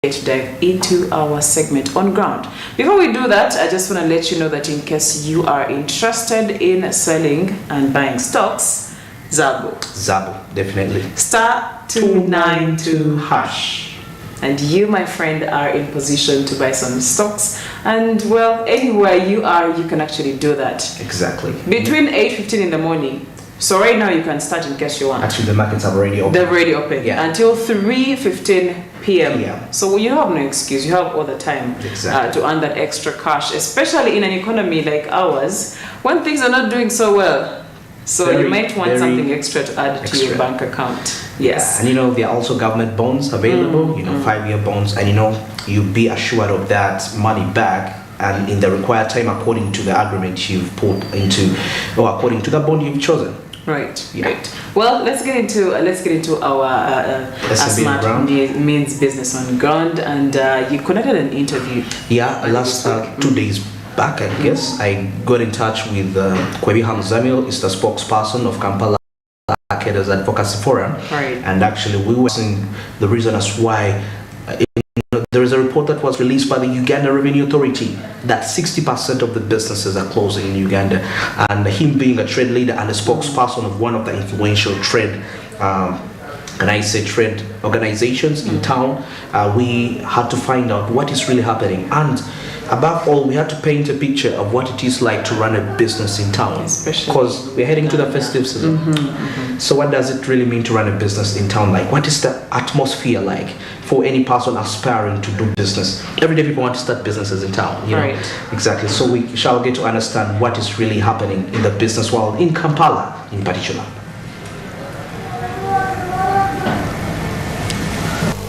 to dive into our segment on ground. Before we do that, I just want to let you know that in case you are interested in selling and buying stocks, Zabo, definitely. Star 292 hash. And you, my friend, are in position to buy some stocks. And well, anywhere you are, you can actually do that. Exactly. Between 8:15 in the morning. So right now you can start in case you want. Actually, the markets are already open. They're already open. Yeah. Until 3:15 p.m. Yeah. So you have no excuse. You have all the time to earn that extra cash, especially in an economy like ours, when things are not doing so well. So you might want something extra to add to your bank account. Yes. And there are also government bonds available, 5-year bonds, and you be assured of that money back and in the required time according to the agreement you've put into, or according to the bond you've chosen. Right. Yeah. Right. Well, let's get into our smart means business on ground, and you conducted an interview. Yeah, last 2 days back, I guess. I got in touch with Kwebi Hamzamil, is the spokesperson of Kampala Arcaders Advocacy Forum, right. And actually we were seeing the reason as why. There is a report that was released by the Uganda Revenue Authority that 60% of the businesses are closing in Uganda, and him being a trade leader and a spokesperson of one of the influential trade trade organizations in town, we had to find out what is really happening, and above all, we had to paint a picture of what it is like to run a business in town, because we're heading to the festive season. So what does it really mean to run a business in town? Like, what is the atmosphere like for any person aspiring to do business? Every day people want to start businesses in town, Right. Exactly. So we shall get to understand what is really happening in the business world, in Kampala in particular.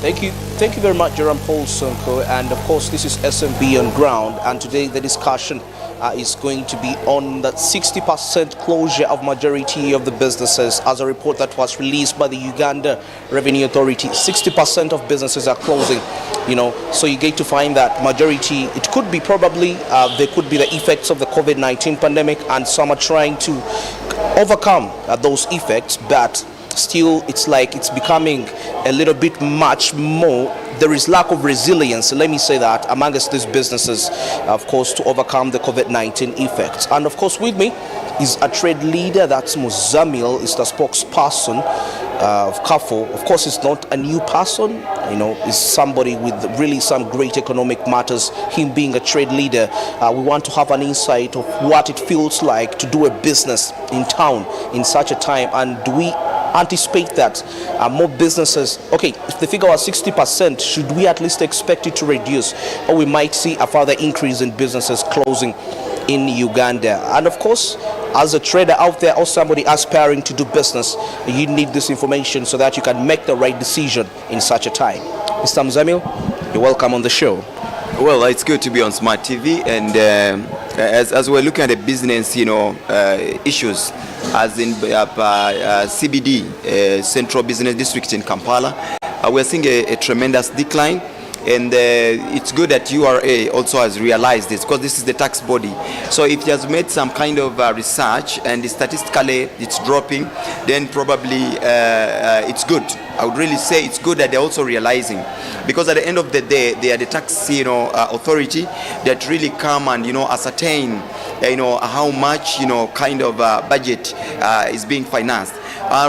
Thank you very much, Jerome Paul Sonko, and of course this is Smb On Ground, and today the discussion is going to be on the 60% closure of majority of the businesses, as a report that was released by the Uganda Revenue Authority. 60% of businesses are closing, so you get to find that majority, it could be probably, there could be the effects of the COVID-19 pandemic, and some are trying to overcome those effects, but still it's like it's becoming a little bit much more. There is lack of resilience, let me say that, amongst these businesses, of course, to overcome the COVID-19 effects. And of course with me is a trade leader, that's Muzamil, is the spokesperson of CAFO. Of course, it's not a new person, is somebody with really some great economic matters, him being a trade leader. We want to have an insight of what it feels like to do a business in town in such a time, and do we anticipate that more businesses, if the figure was 60%, should we at least expect it to reduce, or we might see a further increase in businesses closing in Uganda? And of course, as a trader out there or somebody aspiring to do business, you need this information so that you can make the right decision in such a time. Mr. Mzamil, you're welcome on the show. Well, it's good to be on Smart TV, and as we're looking at the business, issues, as in CBD, Central Business District in Kampala, we're seeing a tremendous decline. And it's good that URA also has realized this, because this is the tax body. So if it has made some kind of research and statistically it's dropping, then probably it's good. I would really say it's good that they're also realizing, because at the end of the day, they are the tax authority that really come and ascertain how much kind of budget is being financed.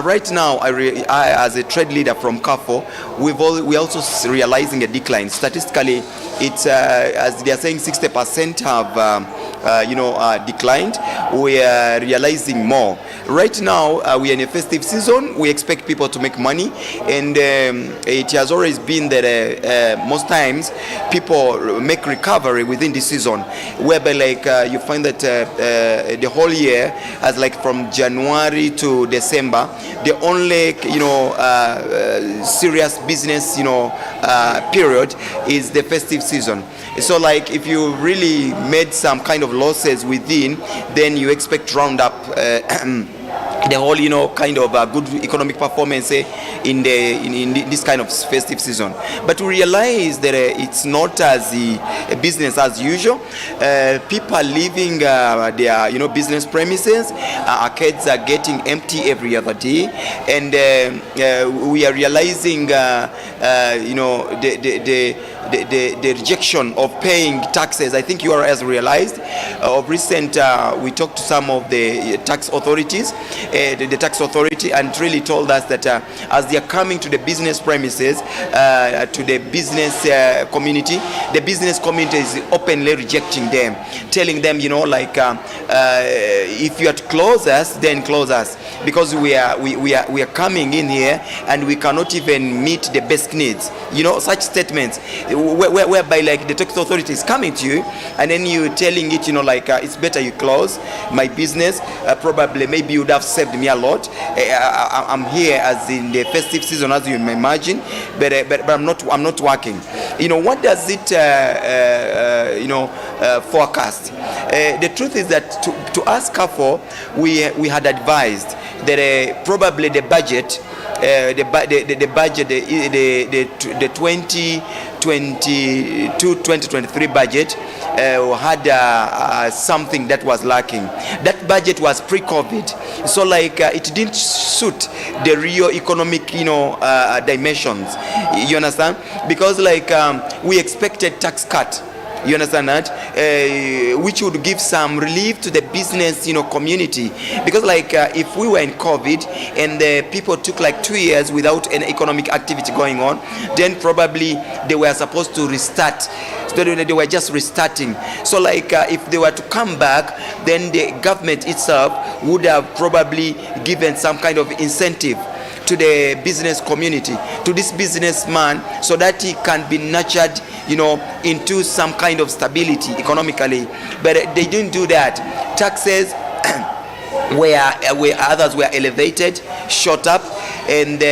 Right now, I as a trade leader from CAFO, we're also realizing a decline. Statistically, it's as they are saying, 60% have declined. We are realizing more. Right now, we are in a festive season. We expect people to make money, and it has always been that most times people make recovery within the season, whereby you find that the whole year, as from January to December, the only serious business period is the festive season. So if you really made some kind of losses within, then you expect round up the whole, kind of good economic performance in this kind of festive season. But we realize that it's not as a business as usual. People are leaving their, business premises. Arcades are getting empty every other day, and we are realizing, the rejection of paying taxes. I think you are as realized. Of recent, we talked to some of the tax authorities, the tax authority, and really told us that as they are coming to the business premises, to the business community, the business community is openly rejecting them, telling them, if you are to close us, then close us, because we are coming in here and we cannot even meet the basic needs. Such statements whereby like the tax authority is coming to you and then you telling it, it's better you close my business. Probably maybe you would have saved me a lot. I'm here as in the festive season, as you may imagine, but I'm not working. What does it forecast? The truth is that to ask for, we had advised that probably the budget, the 2022-2023 budget had something that was lacking. That budget was pre-COVID, so it didn't suit the real economic dimensions. You understand? Because we expected tax cut. You understand that? Which would give some relief to the business, community. Because if we were in COVID and the people took 2 years without any economic activity going on, then probably they were supposed to restart. So they were just restarting. So if they were to come back, then the government itself would have probably given some kind of incentive to the business community, to this businessman, so that he can be nurtured, into some kind of stability economically. But they didn't do that. Taxes where others were elevated, shot up, and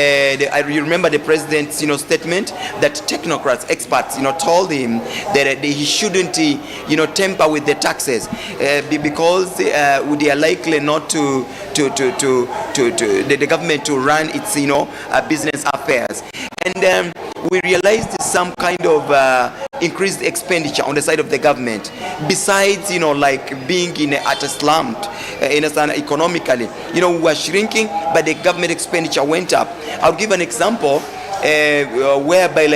you remember the president's statement that technocrats, experts, told him that he shouldn't tamper with the taxes because they are likely not to the government to run its business affairs. And we realized some kind of increased expenditure on the side of the government, besides being at a slump economically. We were shrinking, but the government expenditure went up. I'll give an example whereby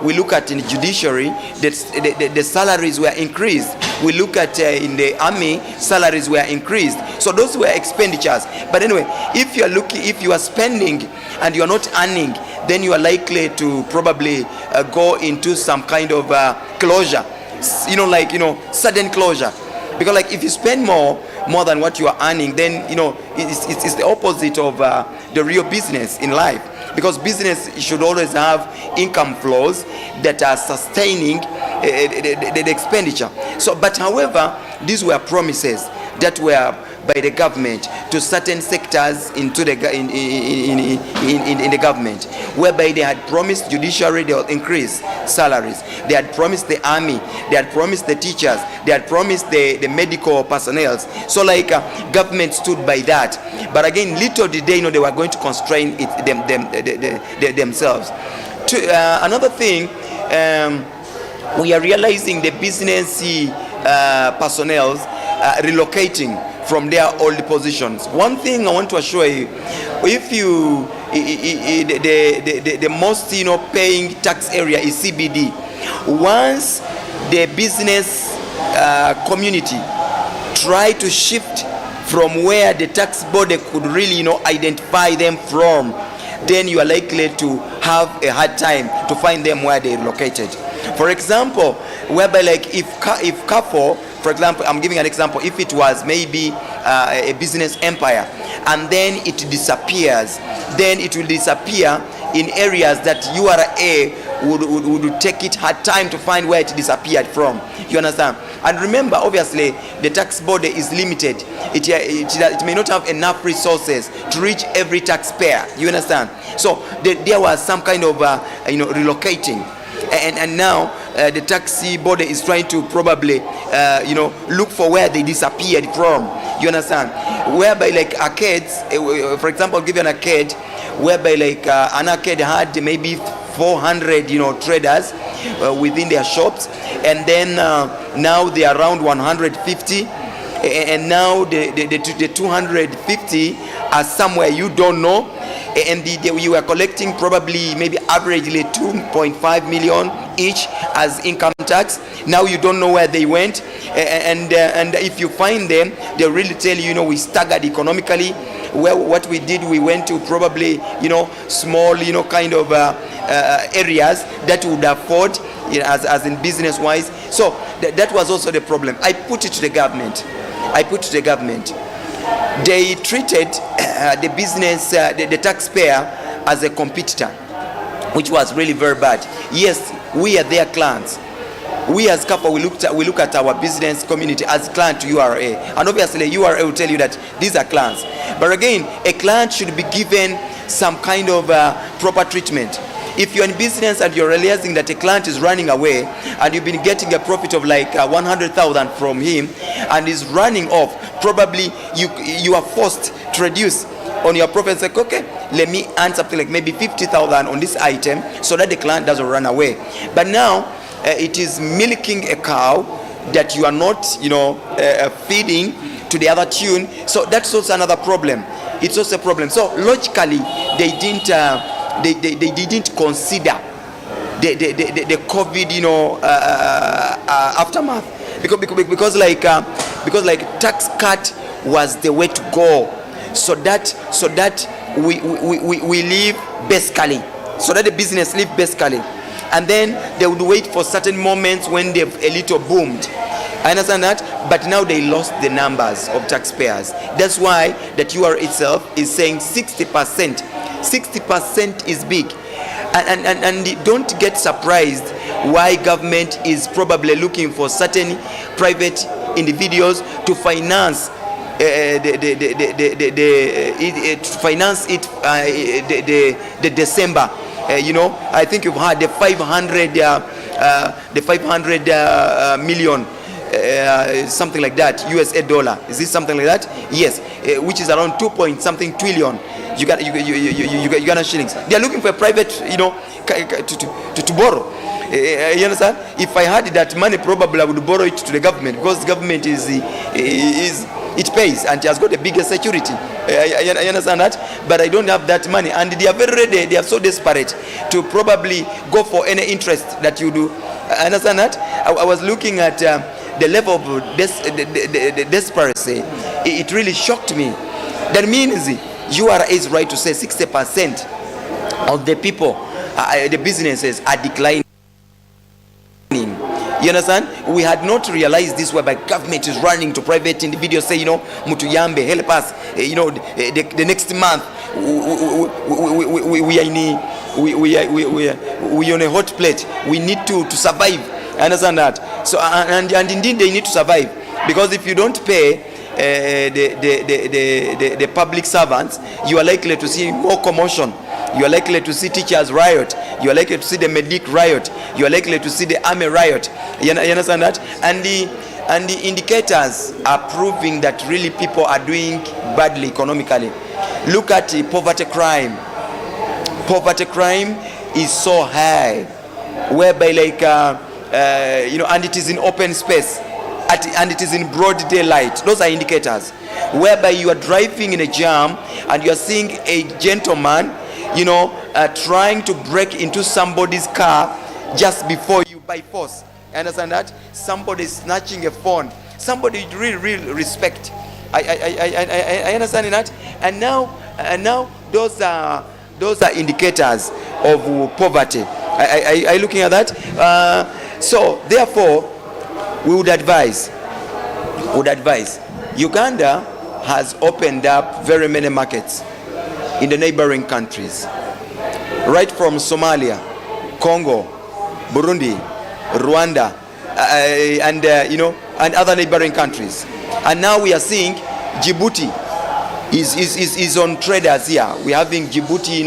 we look at in judiciary, the salaries were increased. We look at in the army, salaries were increased. So those were expenditures. But anyway, if you are spending and you are not earning, then you are likely to probably go into some kind of closure, sudden closure. Because if you spend more than what you are earning, then it's the opposite of the real business in life. Because business should always have income flows that are sustaining the expenditure. So, but however, these were promises that were by the government to certain sectors into the in the government, whereby they had promised judiciary they will increase salaries, they had promised the army, they had promised the teachers, they had promised the medical personnel. So government stood by that, but again, little did they know they were going to constrain themselves. Another thing, we are realizing the business personnel relocating from their old positions. One thing I want to assure you, if you the most paying tax area is CBD. Once the business community try to shift from where the tax body could really identify them from, then you are likely to have a hard time to find them where they are located. For example, whereby if Carrefour, for example, I'm giving an example, if it was maybe a business empire and then it disappears, then it will disappear in areas that URA would take it hard time to find where it disappeared from. You understand? And remember, obviously, the tax body is limited. It may not have enough resources to reach every taxpayer. You understand? So there was some kind of relocating. And now the taxi body is trying to probably look for where they disappeared from. You understand? Whereby like arcades, for example, give you an arcade, whereby like an arcade had maybe 400 traders within their shops, and then now they are around 150, and now the 250 are somewhere you don't know, and you are collecting probably maybe averagely 2.5 million each as income tax. Now you don't know where they went, and if you find them, they'll really tell you, we staggered economically. Well, what we did, we went to probably small kind of areas that would afford, as in business wise. So that was also the problem. I put it to the government. They treated the business, the taxpayer, as a competitor, which was really very bad. Yes, we are their clients. We as CAPA, we look at our business community as client to URA, and obviously URA will tell you that these are clients. But again, a client should be given some kind of proper treatment. If you're in business and you're realizing that a client is running away and you've been getting a profit of like 100,000 from him and is running off, probably you are forced to reduce on your profit and say, okay, let me earn something like maybe 50,000 on this item so that the client doesn't run away. But now it is milking a cow that you are not feeding to the other tune. So that's also another problem. It's also a problem. So logically they didn't consider the COVID aftermath, because like tax cut was the way to go, so that we live basically, so that the business live basically, and then they would wait for certain moments when they've a little boomed. I understand that, but now they lost the numbers of taxpayers. That's why that UR itself is saying 60%. 60% is big, and don't get surprised why government is probably looking for certain private individuals to finance the December. I think you've heard the 500 million. Something like that, USA dollar. Is this something like that? Yes, which is around 2 point something trillion. Uganda shillings. They are looking for a private, to borrow. You understand? If I had that money, probably I would borrow it to the government, because the government it pays and it has got the biggest security. I understand that, but I don't have that money, and they are very ready. They are so desperate to probably go for any interest that you do. I understand that. I was looking at the level of the desperation. It really shocked me. That means URA is right to say 60% of the people, the businesses are declining. You understand? We had not realized this, whereby government is running to private individuals, say, Mutuyambe, help us. The next month we are on a hot plate. We need to survive. Understand that? So and indeed they need to survive, because if you don't pay the public servants, you are likely to see more commotion. You are likely to see teachers riot. You are likely to see the medic riot. You are likely to see the army riot. You understand that? And the indicators are proving that really people are doing badly economically. Look at the poverty crime. Poverty crime is so high, whereby like and it is in open space, and it is in broad daylight. Those are indicators. Whereby you are driving in a jam and you are seeing a gentleman, trying to break into somebody's car just before you by force. Understand that? Somebody snatching a phone. Somebody you really respect. I understand that. And now those are indicators of poverty. I looking at that. So therefore, we would advise. Uganda has opened up very many markets in the neighboring countries, right from Somalia, Congo, Burundi, Rwanda, and other neighboring countries. And now we are seeing Djibouti is on traders here. We are having Djibouti,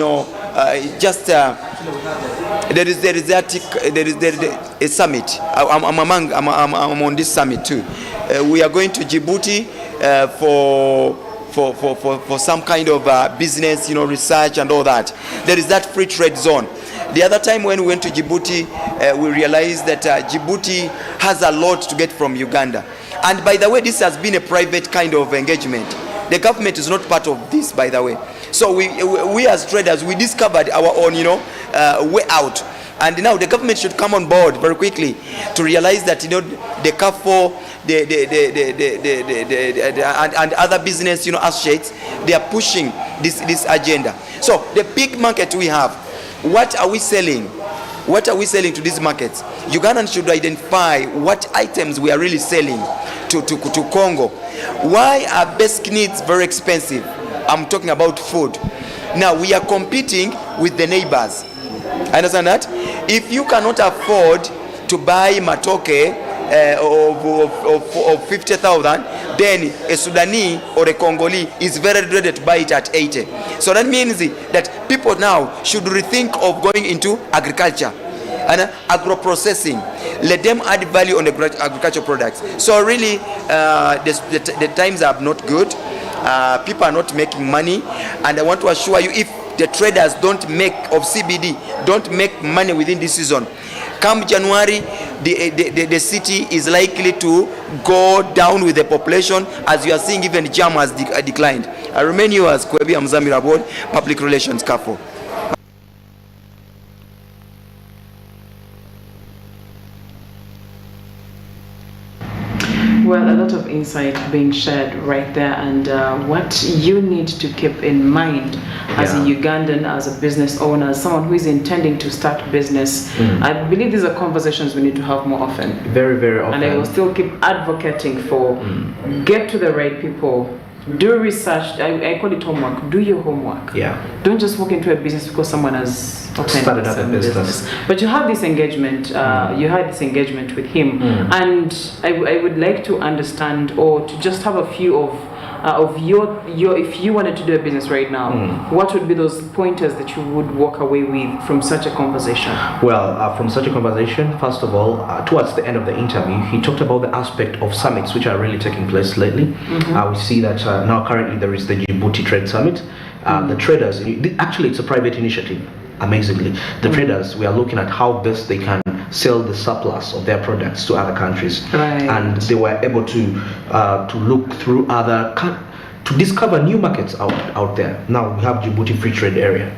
there is a summit. I'm on this summit too. we are going to Djibouti for some kind of business, research and all that. There is that free trade zone. The other time when we went to Djibouti, we realized that Djibouti has a lot to get from Uganda. And by the way, this has been a private kind of engagement. The government is not part of this, by the way. So we as traders, we discovered our own, way out. And now the government should come on board very quickly to realize that, the CAFO, and other business, associates, they are pushing this agenda. So the big market we have, what are we selling? What are we selling to these markets? Ugandans should identify what items we are really selling to Congo. Why are basic needs very expensive? I'm talking about food. Now we are competing with the neighbors. Understand that? If you cannot afford to buy matoke of 50,000, then a Sudanese or a Congolese is very ready to buy it at 80. So that means that people now should rethink of going into agriculture and agro-processing. Let them add value on the agricultural products. So really, the times are not good. People are not making money, and I want to assure you, if the traders don't make of CBD, don't make money within this season, come January, the city is likely to go down with the population, as you are seeing even jam has declined. I remain yours, Kwebi Amzamira Board, Public Relations, CAFO. Well, a lot of insight being shared right there, and what you need to keep in mind as a Ugandan, as a business owner, as someone who is intending to start business. I believe these are conversations we need to have more often. Very, very often. And I will still keep advocating for get to the right people. Do research. I call it homework. Do your homework. Yeah. Don't just walk into a business because someone has started up a business. But you have this engagement. You had this engagement with him, and I would like to understand, or to just have a few of your if you wanted to do a business right now, what would be those pointers that you would walk away with from such a conversation? Well, from such a conversation, first of all, towards the end of the interview, he talked about the aspect of summits which are really taking place lately. We see that now currently there is the Djibouti Trade Summit. The traders, actually it's a private initiative. Amazingly, the traders, we are looking at how best they can sell the surplus of their products to other countries, and they were able to look through to discover new markets out there. Now we have Djibouti Free Trade Area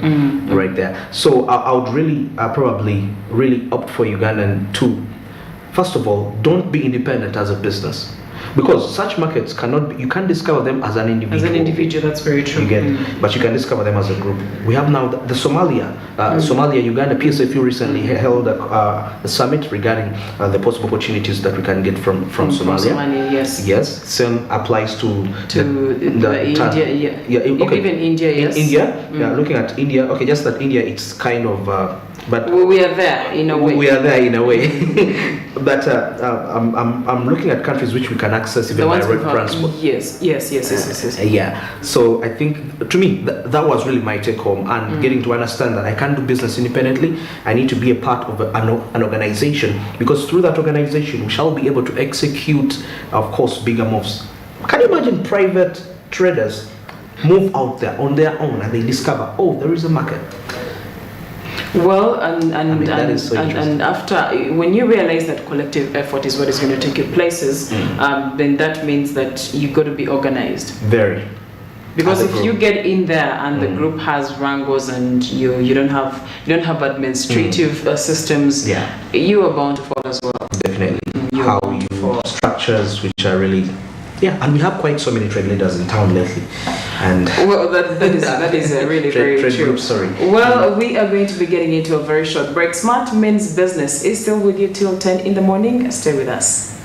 right there. So I would really probably really opt for Ugandan to, first of all, don't be independent as a business. Because such markets you can't discover them as an individual. As an individual, that's very true. But you can discover them as a group. We have now the Somalia, Uganda PSFU recently held a summit regarding the possible opportunities that we can get from Somalia. Somalia, yes. Yes, same applies to India. Even India, yes. India, looking at India. Okay, just that India, it's kind of. But we are there in a way. We are there in a way. But I'm looking at countries which we can access even by road transport. Yes. Yeah. So I think, to me, that was really my take home, and getting to understand that I can't do business independently. I need to be a part of an organization, because through that organization we shall be able to execute, of course, bigger moves. Can you imagine private traders move out there on their own and they discover, oh, there is a market? Well, and after, when you realize that collective effort is what is going to take you places, then that means that you got to be organized. Very. Because if you get in there and the group has wrangles and you don't have administrative systems, you are bound to fall as well. Definitely. Structures which are really. Yeah, and we have quite so many trade leaders in town lately, and well, that is really very true. Groups, sorry. Well, we are going to be getting into a very short break. Smart Men's Business is still with you till 10 in the morning. Stay with us.